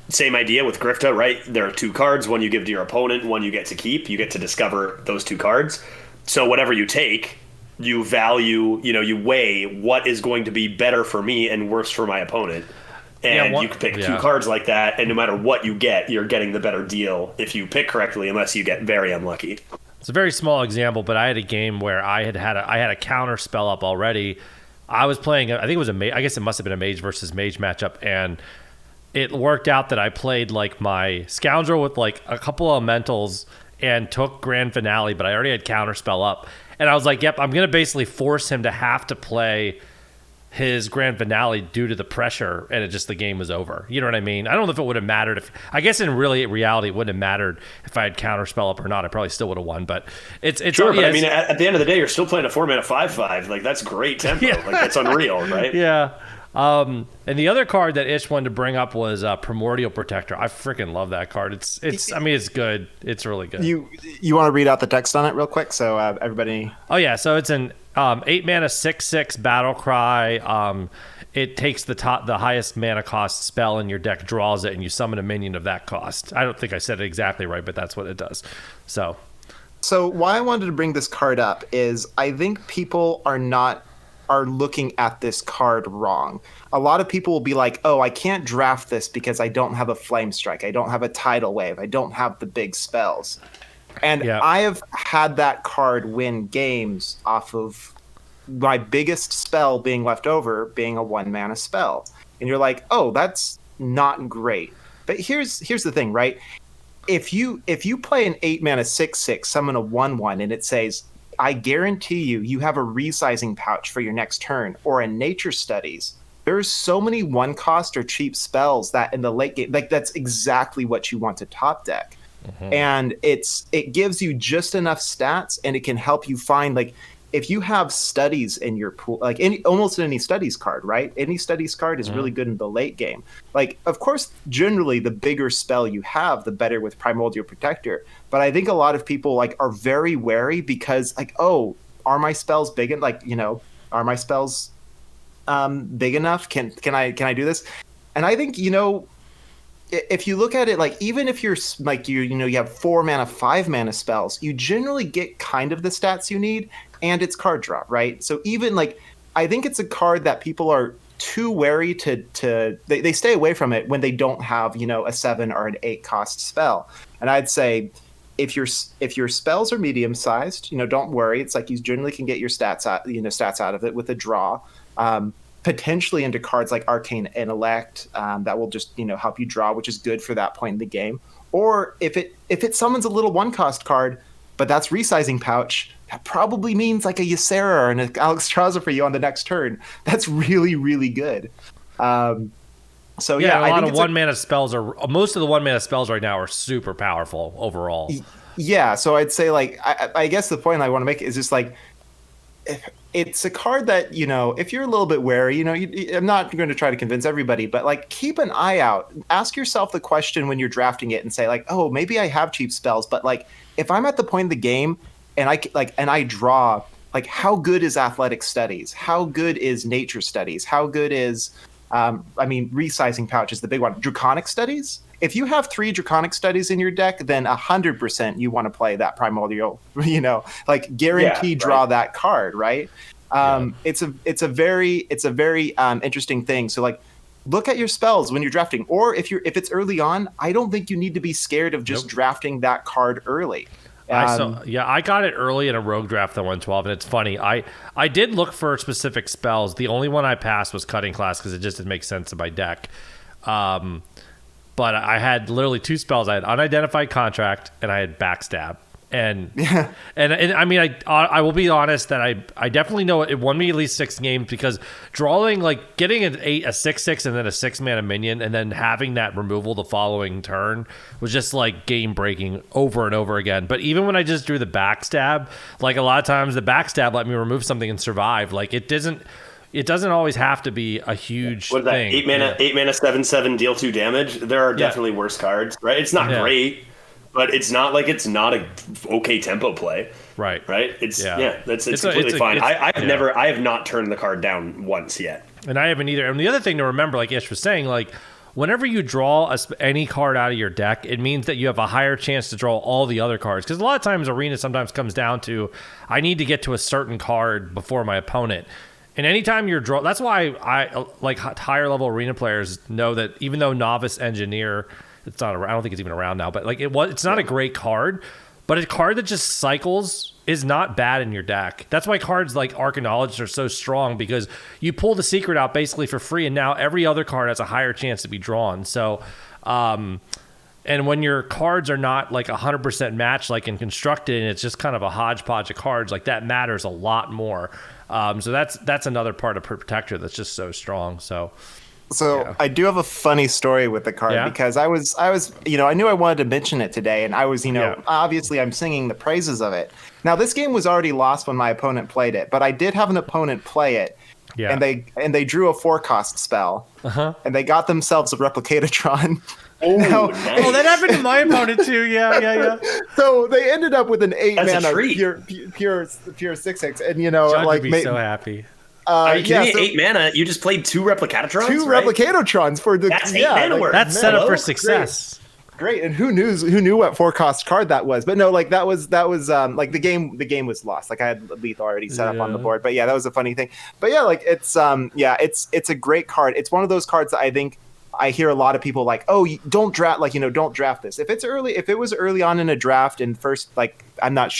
Same idea with Grifta, right? There are 2 cards. One you give to your opponent. One you get to keep. You get to discover those 2 cards. So whatever you take, you value. You weigh what is going to be better for me and worse for my opponent. And you can pick 2 cards like that, and no matter what you get, you're getting the better deal if you pick correctly, unless you get very unlucky. It's a very small example, but I had a game where I had a counter spell up already. I was playing, I think it was I guess it must have been a mage versus mage matchup, and it worked out that I played like my scoundrel with like a couple of elementals and took grand finale, but I already had counter spell up, and I was like, yep, I'm gonna basically force him to have to play his grand finale due to the pressure, and the game was over. You know what I mean? I don't know if it would have mattered I guess in reality it wouldn't have mattered if I had counterspell up or not. I probably still would have won, but it's sure. But I mean, at the end of the day, you're still playing a 4-mana 5/5. Like that's great tempo. Yeah. Like that's unreal, right? Yeah. And the other card that Ish wanted to bring up was Primordial Protector. I freaking love that card. It's I mean, it's good. It's really good. You want to read out the text on it real quick so everybody. Oh yeah, so it's an 8-mana 6/6 battle cry. It takes the highest mana cost spell in your deck, draws it, and you summon a minion of that cost. I don't think I said it exactly right, but that's what it does. So why I wanted to bring this card up is I think people are looking at this card wrong. A lot of people will be like, oh, I can't draft this because I don't have a Flame Strike. I don't have a Tidal Wave. I don't have the big spells. And I have had that card win games off of my biggest spell being left over being a 1-mana spell. And you're like, oh, that's not great. But here's the thing, right? If you play an 8-mana 6/6, summon a 1/1, and it says I guarantee you have a resizing pouch for your next turn, or a nature studies. There's so many one cost or cheap spells that in the late game, like that's exactly what you want to top deck. And it gives you just enough stats, and it can help you find, like, if you have studies in your pool, like almost any studies card, right? Any studies card is really good in the late game. Like, of course, generally the bigger spell you have, the better with Primordial Protector. But I think a lot of people like are very wary because, like, oh, are my spells big? And like, are my spells big enough? Can I do this? And I think, if you look at it, like, even if you're like you have 4 mana, 5 mana spells, you generally get kind of the stats you need, and it's card draw, right? So even like, I think it's a card that people are too wary they stay away from it when they don't have a 7 or an 8 cost spell. And I'd say if your spells are medium sized, don't worry. It's like you generally can get your stats out of it with a draw. Potentially into cards like Arcane Intellect that will just help you draw, which is good for that point in the game. Or if it summons a little one cost card, but that's resizing pouch, that probably means like a Ysera or an Alexstrasza for you on the next turn. That's really, really good. So yeah, a lot of one mana spells most of the one mana spells right now are super powerful overall. Yeah, so I'd say, like, I guess the point I want to make is just like, it's a card that, if you're a little bit wary, I'm not going to try to convince everybody, but like, keep an eye out. Ask yourself the question when you're drafting it and say, like, oh, maybe I have cheap spells, but like, if I'm at the point in the game and I draw, like, how good is Athletic Studies? How good is Nature Studies? How good is, resizing pouch is the big one. Draconic Studies? If you have 3 Draconic Studies in your deck, then 100% you want to play that Primordial, guarantee draw that card, right? It's a very interesting thing. So like, look at your spells when you're drafting, or if it's early on, I don't think you need to be scared of just drafting that card early. I got it early in a rogue draft at 112, and it's funny. I did look for specific spells. The only one I passed was Cutting Class because it just didn't make sense in my deck. But I had literally 2 spells. I had Unidentified Contract and I had Backstab. And I will be honest that I definitely know it won me at least 6 games because drawing, like, getting a 6/6 and then a 6 mana minion and then having that removal the following turn was just like game breaking over and over again. But even when I just drew the Backstab, like, a lot of times the Backstab let me remove something and survive. Like, it doesn't always have to be a huge what is that, thing. 8 mana, 7/7, deal 2 damage. There are definitely worse cards, right? It's not great, but it's not like it's not a okay tempo play. Right. It's completely fine. I have not turned the card down once yet. And I haven't either. And the other thing to remember, like Ish was saying, like, whenever you draw any card out of your deck, it means that you have a higher chance to draw all the other cards. Because a lot of times Arena sometimes comes down to, I need to get to a certain card before my opponent. And anytime you're draw, that's why I like higher level Arena players know that even though Novice Engineer, it's not. I don't think it's even around now. But like it's not a great card, but a card that just cycles is not bad in your deck. That's why cards like Arcanologist are so strong, because you pull the secret out basically for free, and now every other card has a higher chance to be drawn. So, and when your cards are not like 100% matched, like in Constructed, and it's just kind of a hodgepodge of cards, like that matters a lot more. So that's another part of Protector that's just so strong. So I do have a funny story with the card because I was I knew I wanted to mention it today, and I was obviously I'm singing the praises of it. Now this game was already lost when my opponent played it, but I did have an opponent play it. Yeah. And they drew a 4-cost spell, and they got themselves a Replicatatron. Oh, nice. That happened to my opponent too. Yeah. So they ended up with an 8 That's mana pure 6/6, and Judge would be so happy. Are you kidding me? 8 mana? You just played 2 Replicatatrons? 2 Replicatrons for the. That's 8 mana worth. That's set up for success. Great, and who knew what 4-cost card that was? But no, like that was like the game was lost. Like I had Lethal already set up on the board, but yeah, that was a funny thing. But yeah, like it's a great card. It's one of those cards that I think I hear a lot of people like, oh, don't draft don't draft this. If it was early on in a draft and first, like I'm not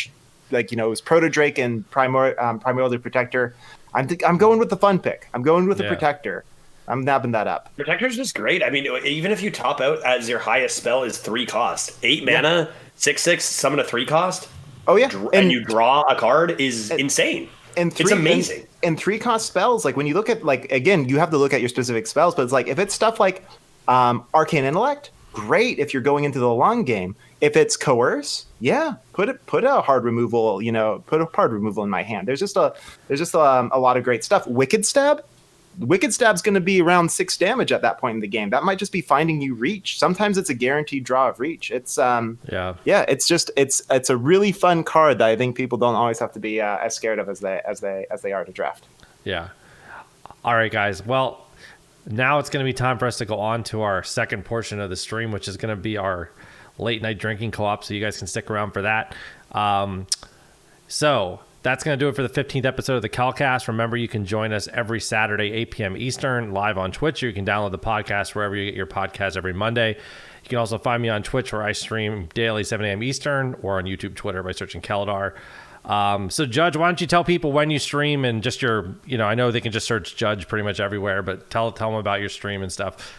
it was Proto Drake and Primordial Protector, I'm going with the fun pick. I'm going with the Protector. I'm nabbing that up. Protector's just great. I mean, even if you top out as your highest spell is 3 cost, 8 mana, 6/6, summon a 3 cost. Oh yeah, and you draw a card is insane. And it's amazing. And 3-cost spells, like when you look at, like, again, you have to look at your specific spells, but it's like if it's stuff like Arcane Intellect, great if you're going into the long game. If it's Coerce, yeah, put a hard removal, put a hard removal in my hand. There's just a lot of great stuff. Wicked Stab's going to be around 6 damage at that point in the game. That might just be finding you reach. Sometimes it's a guaranteed draw of reach. It's it's a really fun card that I think people don't always have to be as scared of as they are to draft. Yeah. All right, guys. Well, now it's going to be time for us to go on to our second portion of the stream, which is going to be our late night drinking co-op. So you guys can stick around for that. So that's going to do it for the 15th episode of the Calcast. Remember, you can join us every Saturday, 8 p.m. Eastern, live on Twitch. You can download the podcast wherever you get your podcast every Monday. You can also find me on Twitch, where I stream daily, 7 a.m. Eastern, or on YouTube, Twitter by searching Keldar. So, Judge, why don't you tell people when you stream and just your, I know they can just search Judge pretty much everywhere, but tell them about your stream and stuff.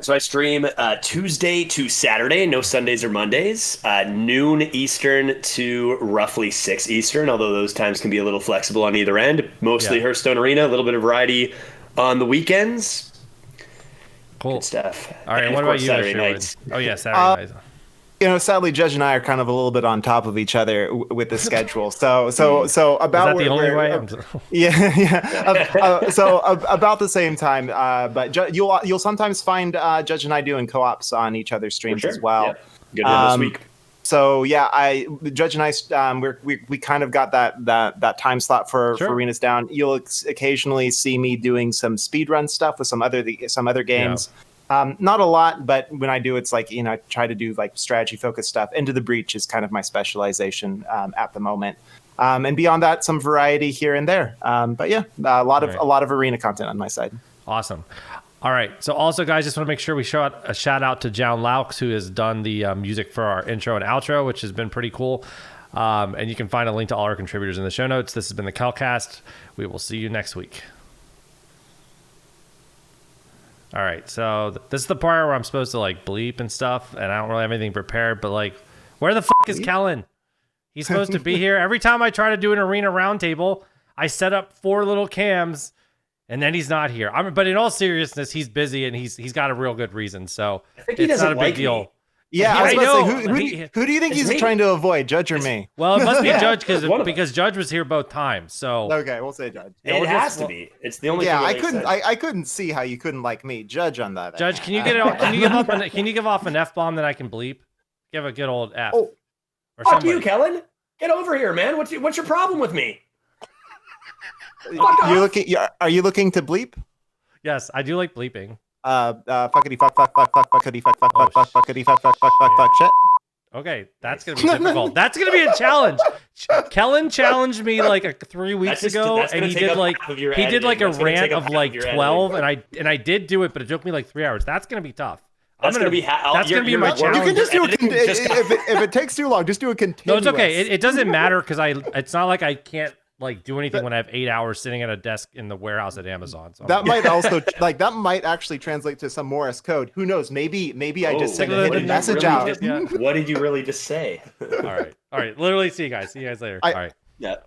So I stream Tuesday to Saturday, no Sundays or Mondays, noon Eastern to roughly 6 Eastern, although those times can be a little flexible on either end. Mostly Hearthstone Arena, a little bit of variety on the weekends. Cool. Good stuff. All right, and what about you, Saturday nights? Oh, yeah, Saturday nights. Sadly, Judge and I are kind of a little bit on top of each other with the schedule. So about is that the only way? About the same time. But you'll sometimes find Judge and I doing co-ops on each other's streams as well. Yeah. Good one this week. So yeah, Judge and I, we kind of got that time slot for Arenas down. You'll occasionally see me doing some speedrun stuff with some other games. Yeah. Not a lot, but when I do, it's like, I try to do like strategy focused stuff. Into the Breach is kind of my specialization at the moment. And beyond that, some variety here and there. But yeah, a lot of arena content on my side. Awesome. All right. So also, guys, just want to make sure we show a shout out to John Laux, who has done the music for our intro and outro, which has been pretty cool. And you can find a link to all our contributors in the show notes. This has been the Calcast. We will see you next week. All right, so this is the part where I'm supposed to like bleep and stuff, and I don't really have anything prepared, but like, where the fuck is Kellen? He's supposed to be here. Every time I try to do an Arena Roundtable, I set up 4 little cams, and then he's not here. But in all seriousness, he's busy, and he's got a real good reason, so I think it's not a big deal. Me. Yeah, I was about to say, who do you think he's trying to avoid, Judge or me? Well, it must be Judge because Judge was here both times. So okay, we'll say Judge. It has to be. It's the only. Yeah, I couldn't see how you couldn't like me, Judge, on that. Judge, can you give off an F-bomb that I can bleep? Give a good old F. Oh, fuck you, Kellen. Get over here, man. What's your problem with me? Are you looking to bleep? Yes, I do like bleeping. Fuckity fuck fuckity fuck fuckity fuck shit. Okay, that's gonna be difficult. That's gonna be a challenge. Kellen challenged me like 3 weeks ago, and he did like a rant of like 12, and I did do it, but it took me like 3 hours. That's gonna be tough. That's gonna be my challenge. You can just do if it takes too long, just do a continuous. No, it's okay. It doesn't matter because it's not like I can't like do anything when I have 8 hours sitting at a desk in the warehouse at Amazon. So that might also that might actually translate to some Morse code. Who knows? Maybe I just sent a hidden message out. What did you really just say? All right. Literally, see you guys later. All right. Yeah.